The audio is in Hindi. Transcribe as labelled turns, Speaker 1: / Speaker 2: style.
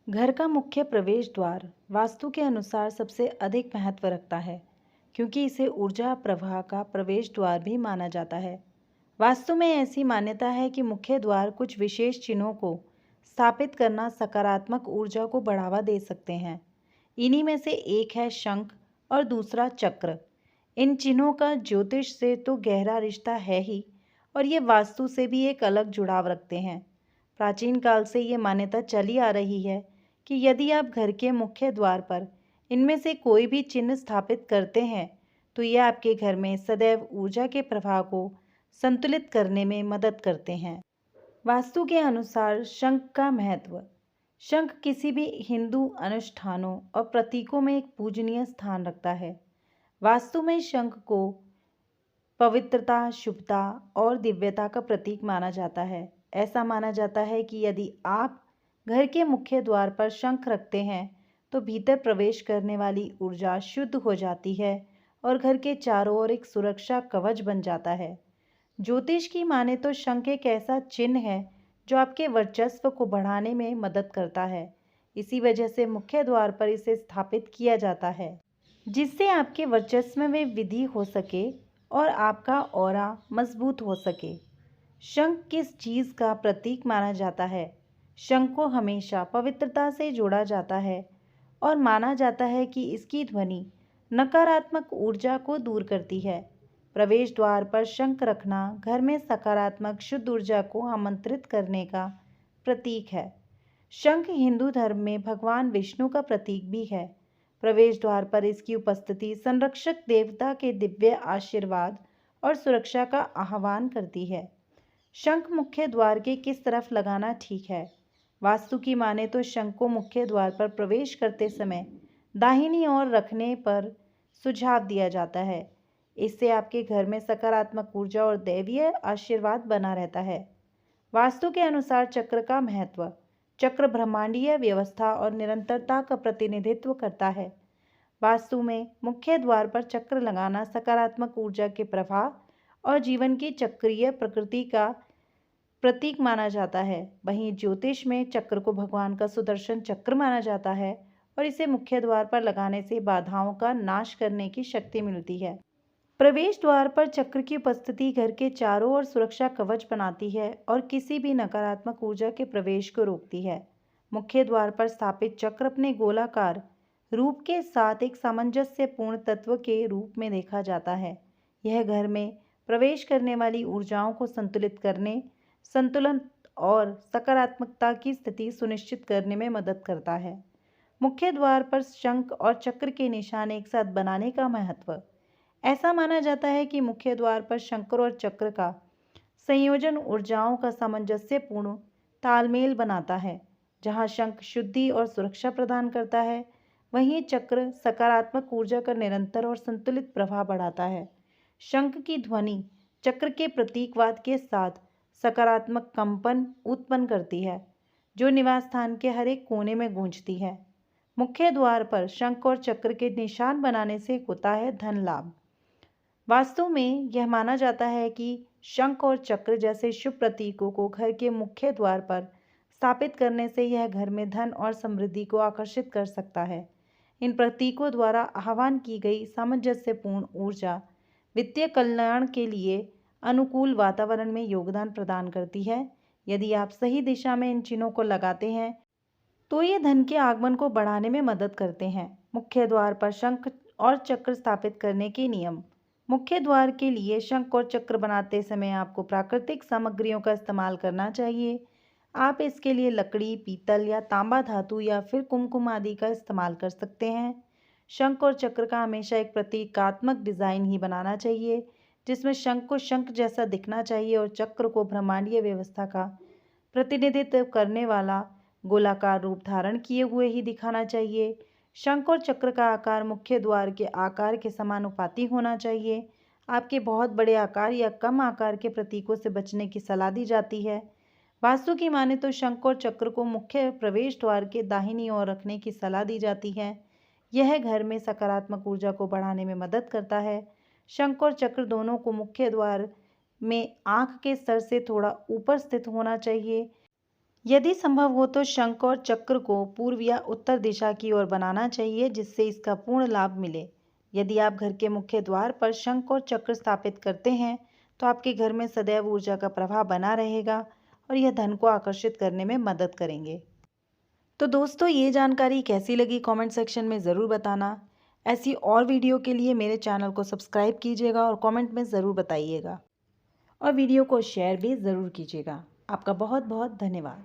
Speaker 1: घर का मुख्य प्रवेश द्वार वास्तु के अनुसार सबसे अधिक महत्व रखता है, क्योंकि इसे ऊर्जा प्रवाह का प्रवेश द्वार भी माना जाता है। वास्तु में ऐसी मान्यता है कि मुख्य द्वार कुछ विशेष चिन्हों को स्थापित करना सकारात्मक ऊर्जा को बढ़ावा दे सकते हैं। इन्हीं में से एक है शंख और दूसरा चक्र। इन चिन्हों का ज्योतिष से तो गहरा रिश्ता है ही, और ये वास्तु से भी एक अलग जुड़ाव रखते हैं। प्राचीन काल से ये मान्यता चली आ रही है कि यदि आप घर के मुख्य द्वार पर इनमें से कोई भी चिन्ह स्थापित करते हैं, तो ये आपके घर में सदैव ऊर्जा के प्रवाह को संतुलित करने में मदद करते हैं। वास्तु के अनुसार शंख का महत्व। शंख किसी भी हिंदू अनुष्ठानों और प्रतीकों में एक पूजनीय स्थान रखता है। वास्तु में शंख को पवित्रता, शुभता और दिव्यता का प्रतीक माना जाता है। ऐसा माना जाता है कि यदि आप घर के मुख्य द्वार पर शंख रखते हैं, तो भीतर प्रवेश करने वाली ऊर्जा शुद्ध हो जाती है और घर के चारों ओर एक सुरक्षा कवच बन जाता है। ज्योतिष की माने तो शंख एक ऐसा चिन्ह है जो आपके वर्चस्व को बढ़ाने में मदद करता है। इसी वजह से मुख्य द्वार पर इसे स्थापित किया जाता है, जिससे आपके वर्चस्व में विधि हो सके और आपका ऑरा मजबूत हो सके। शंख किस चीज़ का प्रतीक माना जाता है? शंख को हमेशा पवित्रता से जोड़ा जाता है और माना जाता है कि इसकी ध्वनि नकारात्मक ऊर्जा को दूर करती है। प्रवेश द्वार पर शंख रखना घर में सकारात्मक शुद्ध ऊर्जा को आमंत्रित करने का प्रतीक है। शंख हिंदू धर्म में भगवान विष्णु का प्रतीक भी है। प्रवेश द्वार पर इसकी उपस्थिति संरक्षक देवता के दिव्य आशीर्वाद और सुरक्षा का आह्वान करती है। शंख मुख्य द्वार के किस तरफ लगाना ठीक है? वास्तु की माने तो शंख को मुख्य द्वार पर प्रवेश करते समय दाहिनी ओर रखने पर सुझाव दिया जाता है। इससे आपके घर में सकारात्मक ऊर्जा और दैवीय आशीर्वाद बना रहता है। वास्तु के अनुसार चक्र का महत्व। चक्र ब्रह्मांडीय व्यवस्था और निरंतरता का प्रतिनिधित्व करता है। वास्तु में मुख्य द्वार पर चक्र लगाना सकारात्मक ऊर्जा के प्रवाह और जीवन की चक्रीय प्रकृति का प्रतीक माना जाता है। वहीं ज्योतिष में चक्र को भगवान का सुदर्शन चक्र माना जाता है और इसे मुख्य द्वार पर लगाने से बाधाओं का नाश करने की शक्ति मिलती है। प्रवेश द्वार पर चक्र की उपस्थिति घर के चारों ओर सुरक्षा कवच बनाती है और किसी भी नकारात्मक ऊर्जा के प्रवेश को रोकती है। मुख्य द्वार पर स्थापित चक्र अपने गोलाकार रूप के साथ एक सामंजस्यपूर्ण तत्व के रूप में देखा जाता है। यह घर में प्रवेश करने वाली ऊर्जाओं को संतुलित करने, संतुलन और सकारात्मकता की स्थिति सुनिश्चित करने में मदद करता है। मुख्य द्वार पर शंख और चक्र के निशान एक साथ बनाने का महत्व। ऐसा माना जाता है कि मुख्य द्वार पर शंख और चक्र का संयोजन ऊर्जाओं का सामंजस्यपूर्ण तालमेल बनाता है। जहां शंख शुद्धि और सुरक्षा प्रदान करता है, वहीं चक्र सकारात्मक ऊर्जा का निरंतर और संतुलित प्रवाह बढ़ाता है। शंख की ध्वनि चक्र के प्रतीकवाद के साथ सकारात्मक कंपन उत्पन्न करती है, जो निवास स्थान के हर एक कोने में गूंजती है। मुख्य द्वार पर शंख और चक्र के निशान बनाने से होता है धन लाभ। वास्तु में यह माना जाता है कि शंख और चक्र जैसे शुभ प्रतीकों को घर के मुख्य द्वार पर स्थापित करने से यह घर में धन और समृद्धि को आकर्षित कर सकता है। इन प्रतीकों द्वारा आह्वान की गई सामंजस्यपूर्ण ऊर्जा वित्तीय कल्याण के लिए अनुकूल वातावरण में योगदान प्रदान करती है। यदि आप सही दिशा में इन चिन्हों को लगाते हैं, तो ये धन के आगमन को बढ़ाने में मदद करते हैं। मुख्य द्वार पर शंख और चक्र स्थापित करने के नियम। मुख्य द्वार के लिए शंख और चक्र बनाते समय आपको प्राकृतिक सामग्रियों का इस्तेमाल करना चाहिए। आप इसके लिए लकड़ी, पीतल या तांबा धातु या फिर कुमकुम आदि का इस्तेमाल कर सकते हैं। शंख और चक्र का हमेशा एक प्रतीकात्मक डिजाइन ही बनाना चाहिए, जिसमें शंख को शंख जैसा दिखना चाहिए और चक्र को ब्रह्मांडीय व्यवस्था का प्रतिनिधित्व करने वाला गोलाकार रूप धारण किए हुए ही दिखाना चाहिए। शंख और चक्र का आकार मुख्य द्वार के आकार के समानुपाती होना चाहिए। आपके बहुत बड़े आकार या कम आकार के प्रतीकों से बचने की सलाह दी जाती है। वास्तु की माने तो शंख और चक्र को मुख्य प्रवेश द्वार के दाहिनी ओर रखने की सलाह दी जाती है। यह घर में सकारात्मक ऊर्जा को बढ़ाने में मदद करता है। शंख और चक्र दोनों को मुख्य द्वार में आंख के स्तर से थोड़ा ऊपर स्थित होना चाहिए। यदि संभव हो तो शंख और चक्र को पूर्व या उत्तर दिशा की ओर बनाना चाहिए, जिससे इसका पूर्ण लाभ मिले। यदि आप घर के मुख्य द्वार पर शंख और चक्र स्थापित करते हैं तो आपके घर में सदैव ऊर्जा का प्रवाह बना रहेगा और यह धन को आकर्षित करने में मदद करेंगे। तो दोस्तों, ये जानकारी कैसी लगी कमेंट सेक्शन में ज़रूर बताना। ऐसी और वीडियो के लिए मेरे चैनल को सब्सक्राइब कीजिएगा और कमेंट में ज़रूर बताइएगा और वीडियो को शेयर भी ज़रूर कीजिएगा। आपका बहुत बहुत धन्यवाद।